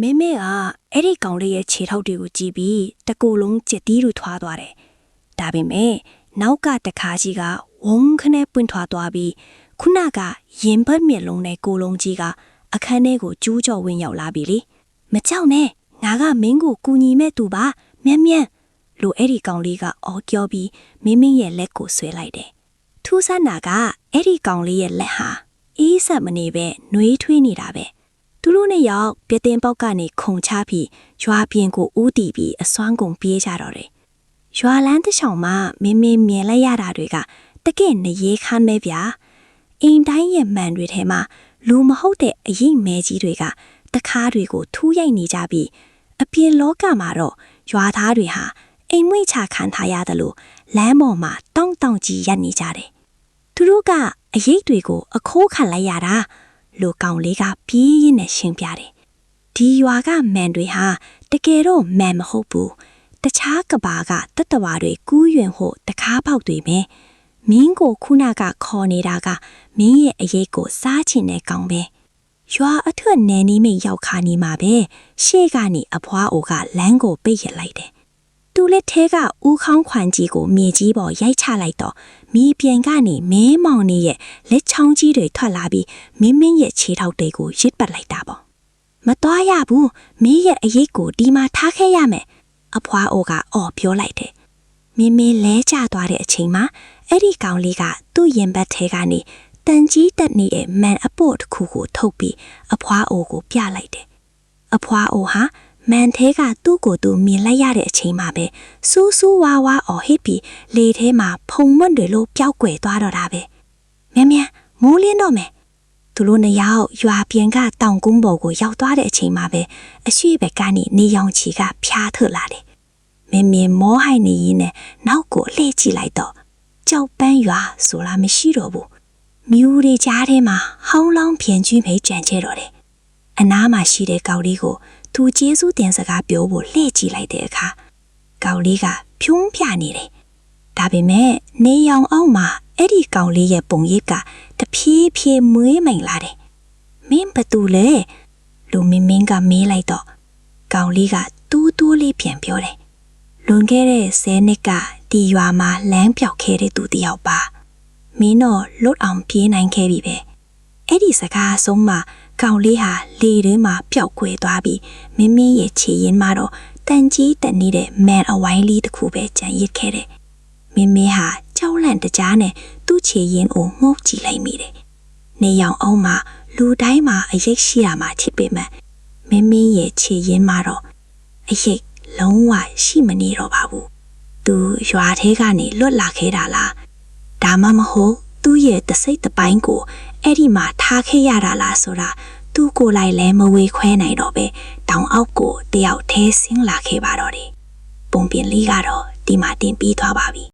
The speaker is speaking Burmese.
妹妹啊，အဲ့ဒီကောင်လေးရဲ့ခြေထောက်တွေကိုကြည့်ပြီးတကူလုံးကြက်တီးလိုထွားသွားတယ်။ဒါပေမဲ့နောက်ကတခါကြီးကဝုန်းခနဲ့ပွင့်ထွားသွားပြီးခုနကရင်ဘတ်မျက်လုံးနဲ့ကိုလုံးကြီးကအခန်းထဲကိုကျူးကျော်ဝင်ရောက်လာပြီလေ။မကြောက်နဲ့ငါကမင်းကိုကူညီမဲ့သူပါမြန်မြန်လို့အဲ့ဒီကောင်လေးကအော်ပြောပြီးမင်းရဲ့လက်ကိုဆွဲလိုက်တယ်။ထူးဆန်းတာကအဲ့ဒီကောင်လေးရဲ့လက်ဟာအေးဆက်မနေပဲနှွေးထွေးနေတာပဲ။သူတို့နဲ့ရောက်ပြတင်ပေါက်ကနေခုန်ချပြီးရွာပြင်ကိုဦးတည်ပြီးအစွမ်းကုန်ပြေးကြတော့တယ်။ရွာလန်းတစ်ချောင်းမှာမင်းမြင်လိုက်ရတာတွေကတကယ့်နရေခမ်းပဲဗျာ။အိမ်တိုင်းရဲ့မှန်တွေထဲမှာလူမဟုတ်တဲ့အရေးမဲကြီးတွေကတခါးတွေကိုထူးရိုက်နေကြပြီးအပြင်လောကမှာတော့ရွာသားတွေဟာအိမ်မွေးချခံထားရတယ်လို့လမ်းပေါ်မှာတောင့်ကြီးရပ်နေကြတယ်။သူတို့ကအရေးတွေကိုအခိုးခံလိုက်ရတာလို့ကောင်လေးကပြေးရင်းနဲ့ရှင်းပြတယ်။ဒီရွာကမန်တွေဟာတကယ်တော့မန်မဟုတ်ဘူး။တခြားကဘာကတတဝါတွေကူးယွင်ဖို့တကားပေါက်တွေပဲ။မင်းကိုခုနကခေါ်နေတာကမင်းရဲ့အရေးကိုစားချင်တဲ့ကောင်ပဲ။ရွာအထွတ်နယ်နီးမိတ်ရောက်ခါနေမှာပဲရှေ့ကနေအဖွားအိုကလမ်းကိုပိတ်ရလိုက်တယ်။သူလက်ထဲကဦးခေါင်းခွန်ကြီးကိုမြေကြီးပေါ်ရိုက်ချလိုက်တော့မိပြန်ကနေမဲမောင်နေရဲ့လက်ချောင်းကြီးတွေထွက်လာပြီးမင်းရဲ့ခြေထောက်တွေကိုရစ်ပတ်လိုက်တာပေါ့မတော်ရဘူးမင်းရဲ့အရေးကိုဒီမှာထားခဲ့ရမယ်အဖွားအိုကအော်ပြောလိုက်တယ်မင်းလဲကျသွားတဲ့အချိန်မှာအဲ့ဒီကောင်လေးကသူ့ရင်ဘတ်ထဲကနေတန်ကြီးတက်နေတဲ့မန်အပို့တစ်ခုကိုထုတ်ပြီးအဖွားအိုကိုပြလိုက်တယ်အဖွားအိုဟာမန်ထဲကသူ့ကိုယ်သူမြင်လိုက်ရတဲ့အချိန်မှာပဲစူးစူးဝါးဝါအော်ဟစ်ပြီးလေထဲမှာဖုံမွန့်တွေလိုပျောက်ကွယ်သွားတော့တာပဲမြန်မိုးလင်းတော့မယ်သူတို့နှစ်ယောက်ရွာပြင်ကတောင်ကုန်းပေါ်ကိုရောက်သွားတဲ့အချိန်မှာပဲအရှိဘက်ကနေနေရောင်ခြည်ကဖျားထွက်လာတယ်မင်းမောဟိုင်နေရင်းနဲ့နောက်ကိုလှည့်ကြည့်လိုက်တော့ကြောက်ပန်းရွာဆိုလားမရှိတော့ဘူးမြူတွေကြားထဲမှာဟောင်းလောင်းပြင်ကျွင်းပဲကြံကျဲတော့တယ်အနားမှာရှိတဲ့ကောင်လေးကိုသူကျေးဇူးတင်စကားပြောဖို့လှည့်ကြည့်လိုက်တဲ့အခါကောင်လေးကဖြုံးပြနေတယ်ဒါပေမဲ့နေရောင်အောက်မှာအဲ့ဒီကောင်လေးရဲ့ပုံရိပ်ကတဖြည်းဖြည်းမွေးမိန်လာတယ်မင်းဘသူလဲလူမင်းကမေးလိုက်တော့ကောင်လေးကတူးလေးပြန်ပြောတယ်လွန်ခဲ့တဲ့10နှစ်ကဒီရွာမှာလမ်းပြောက်ခဲ့တဲ့သူတယောက်ပါမင်းတော့လွတ်အောင်ပြေးနိုင်ခဲ့ပြီပဲအဲ့ဒီစကားအဆုံးမှာကောင်လေးဟာလေထဲမှာပျောက်ကွယ်သွားပြီးမင်းရဲ့ခြေရင်းမှာတော့တန်ကြီးတက်နေတဲ့မန်အဝိုင်းလေးတစ်ခုပဲကျန်ရစ်ခဲ့တယ်မင်းဟာကြောက်လန့်တကြားနဲ့သူ့ခြေရင်းကိုငုပ်ကြည့်လိုက်မိတယ်နေရောင်အောင်မှာလူတိုင်းမှာအရိပ်ရှိရမှာဖြစ်ပေမဲ့မင်းရဲ့ခြေရင်းမှာတော့အရိပ်လုံးဝရှိမနေတော့ပါဘူးသူရွာထဲကနေလွတ်လာခဲ့တာလားဒါမှမဟုတ်သူ့ရဲ့တစိတ်တပိုင်းကိုအဲ့ဒီမှာထားခဲ့ရတာလားဆိုတာသူ့ကိုယ်လိုက်လဲမဝေခွဲနိုင်တော့ပဲတောင်အောက်ကိုတယောက်ထဲဆင်းလာခဲ့ပါတော့တယ်ပုံပြင်လေးကတော့ဒီမှာတင်ပြီးသွားပါပြီ